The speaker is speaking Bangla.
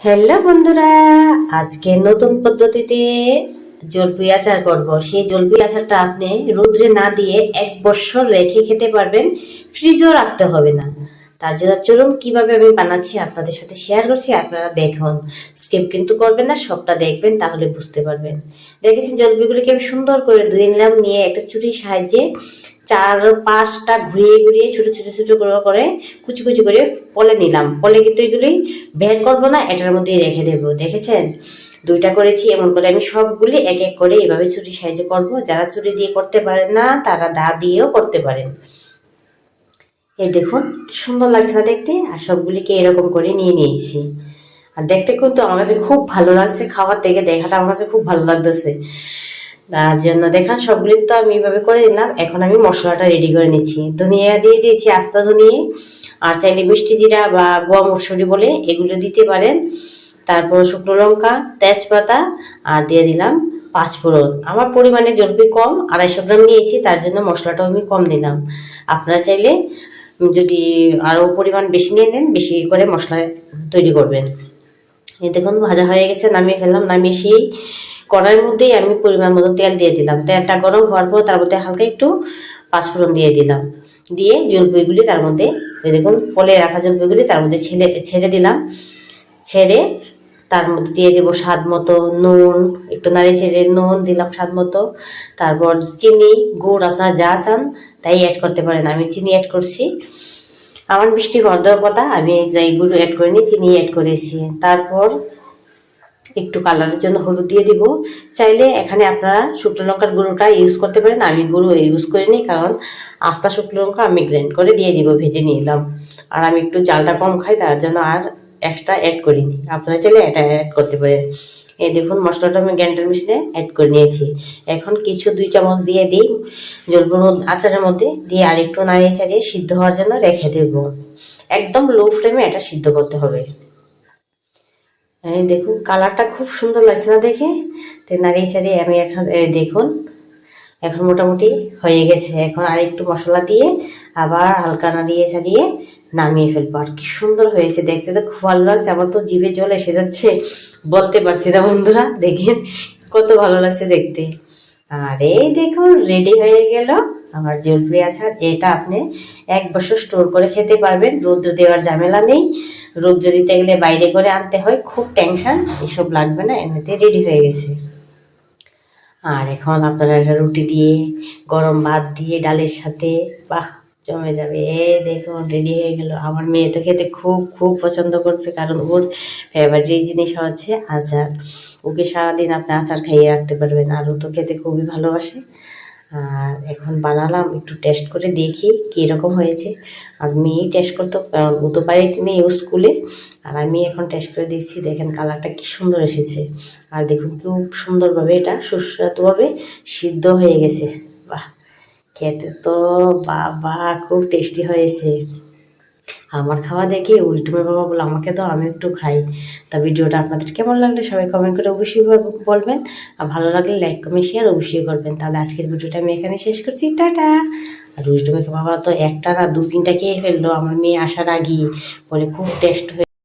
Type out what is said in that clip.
হ্যালো বন্ধুরা, আজকে নতুন পদ্ধতিতে জলপুই আচার করব। সেই জলপুই আচারটা আপনি রোদ্রে না দিয়ে 1 বছর রেখে খেতে পারবেন, ফ্রিজেও রাখতে হবে না। তার জন্য চলুন কিভাবে আমি বানাচ্ছি আপনাদের সাথে শেয়ার করছি। আপনারা দেখুন, স্কিপ কিন্তু করবেন না, সবটা দেখবেন, তাহলে বুঝতে পারবেন। দেখেছেন জলপুইগুলিকে আমি সুন্দর করে ধুয়ে নিলাম, নিয়ে একটা ছুরির সাহায্যে 4-5টা ঘুরিয়ে ঘুরিয়ে ছোট ছোট ছোট করে কুচি কুচি করে পলে নিলাম। পলে কিন্তু এগুলি বের করবো না, এটার মধ্যেই রেখে দেবো। দেখেছেন, 2টা করেছি। এমন করে আমি সবগুলি এক এক করে এভাবে ছুরির সাহায্যে করব। যারা ছুরি দিয়ে করতে পারেন না, তারা দা দিয়েও করতে পারেন। এই দেখুন কি সুন্দর লাগছে না দেখতে। আর সবগুলিকে এরকম করে নিয়ে নিয়েছি। আর দেখতে কিন্তু আমার কাছে খুব ভালো লাগছে, খাওয়ার থেকে দেখাটা আমার কাছে খুব ভালো লাগতেছে। তার জন্য দেখেন সবগুলি তো আমি এইভাবে করে নিলাম। এখন আমি মশলাটা রেডি করে নিচ্ছি। ধনিয়া দিয়ে দিয়েছি, আস্তা ধনিয়ে, আর চাইলে মিষ্টি জিরা বা গোয়া মরসুরি বলে এগুলো দিতে পারেন। তারপর শুকনো লঙ্কা, তেজপাতা, আর দিয়ে দিলাম 5 ফোড়ন। আমার পরিমাণে জলপি কম, 250 গ্রাম নিয়েছি, তার জন্য মশলাটাও আমি কম দিলাম। আপনারা চাইলে যদি আরও পরিমাণ বেশি নিয়ে নেন, বেশি করে মশলা তৈরি করবেন। এই দেখুন ভাজা হয়ে গেছে, নামিয়ে ফেললাম। নামিয়ে সেই কড়াইয়ের মধ্যেই আমি পরিমাণ মতো তেল দিয়ে দিলাম। তেলটা গরম হওয়ার পর তার মধ্যে হালকা একটু 5 ফোড়ন দিয়ে দিলাম। দিয়ে জলপাইগুলি তার মধ্যে, এই দেখুন ফলে রাখা জলপাইগুলি তার মধ্যে ছেড়ে দিলাম। ছেড়ে তার মধ্যে দিয়ে দেবো স্বাদ মতো নুন, একটু নাড়ি ছেড়ে নুন দিলাম স্বাদ মতো। তারপর চিনি, গুড় আপনারা যা চান তাই অ্যাড করতে পারেন। আমি চিনি অ্যাড করছি, আমার মিষ্টি হওয়ার দেওয়ার কথা, আমি এইগুলো অ্যাড করিনি, চিনি অ্যাড করেছি। তারপর একটু কালারের জন্য হলুদ দিয়ে দিব। চাইলে এখানে আপনারা শুকনো লঙ্কার গুঁড়োটা ইউজ করতে পারেন, আমি গুঁড়ো ইউজ করিনি, কারণ আস্তা শুকনো লঙ্কা আমি গ্রাইন্ড করে দিয়ে দিব, ভেজে নিলাম। আর আমি একটু জালটা কম খাই, তার জন্য আর এক্সট্রা অ্যাড করিনি। আপনারা চাইলে এটা অ্যাড করতে পারেন। এই দেখুন মশলাটা আমি গ্রাইন্ডার মেশিনে অ্যাড করে নিয়েছি। এখন কিছু 2 চামচ দিয়ে দিই জলপুর আচারের মধ্যে, দিয়ে আর একটু নাড়িয়ে চাড়িয়ে সিদ্ধ হওয়ার জন্য রেখে দেব। একদম লো ফ্লেমে এটা সিদ্ধ করতে হবে। এই দেখুন কালারটা খুব সুন্দর লাগছে না দেখে। তো নাড়িয়ে চাড়িয়ে আমি এখন দেখুন এখন মোটামুটি হয়ে গেছে। এখন আর একটু মশলা দিয়ে আবার হালকা নাড়িয়ে চাড়িয়ে নামিয়ে ফেলবো। আর কি সুন্দর হয়েছে দেখতে, তো খুব ভালো লাগছে। আমার তো জিভে জল এসে যাচ্ছে, বলতে পারছি না বন্ধুরা। দেখেন কত ভালো লাগছে দেখতে। আর এই দেখুন রেডি হয়ে গেল আমার জলপাই আচার। এটা আপনি 1 বছর স্টোর করে খেতে পারবেন, রৌদ্র দেওয়ার ঝামেলা নেই। রৌদ্র দিতে গেলে বাইরে করে আনতে হয়, খুব টেনশন, এসব লাগবে না, এমনিতে রেডি হয়ে গেছে। আর এখন আপনারা একটা রুটি দিয়ে, গরম ভাত দিয়ে, ডালের সাথে, বাহ জমে যাবে। এই দেখুন রেডি হয়ে গেল। আমার মেয়ে তো খেতে খুব খুব পছন্দ করবে, কারণ ওর ফেভারিট জিনিস হচ্ছে আচার। ওকে সারাদিন আপনি আচার খাইয়ে রাখতে পারবেন, আর ও তো খেতে খুবই ভালোবাসে। আর এখন বানালাম, একটু টেস্ট করে দেখি কীরকম হয়েছে। আজ মেয়েই টেস্ট করতো, কারণ ও তো বাড়িতে নেই, ও স্কুলে। আর আমি এখন টেস্ট করে দিচ্ছি। দেখেন কালারটা কি সুন্দর এসেছে। আর দেখুন খুব সুন্দরভাবে এটা সুস্বাদুভাবে সিদ্ধ হয়ে গেছে। বাহ, খেতে তো বাবা খুব টেস্টি হয়েছে। আমার খাওয়া দেখে উল্টুমে বাবা বলে আমাকে দাও, আমি একটু খাই। তা ভিডিওটা আপনাদের কেমন লাগলে সবাই কমেন্ট করে অবশ্যই বলবেন। আর ভালো লাগলে লাইক কমেন্ট শেয়ার অবশ্যই করবেন। তাহলে আজকের ভিডিওটা আমি এখানে শেষ করছি, টাটা। আর উল্টুমে বাবা তো একটা না 2-3টা খেয়ে ফেললো আমার মেয়ে আসার আগেই, বলে খুব টেস্ট হয়ে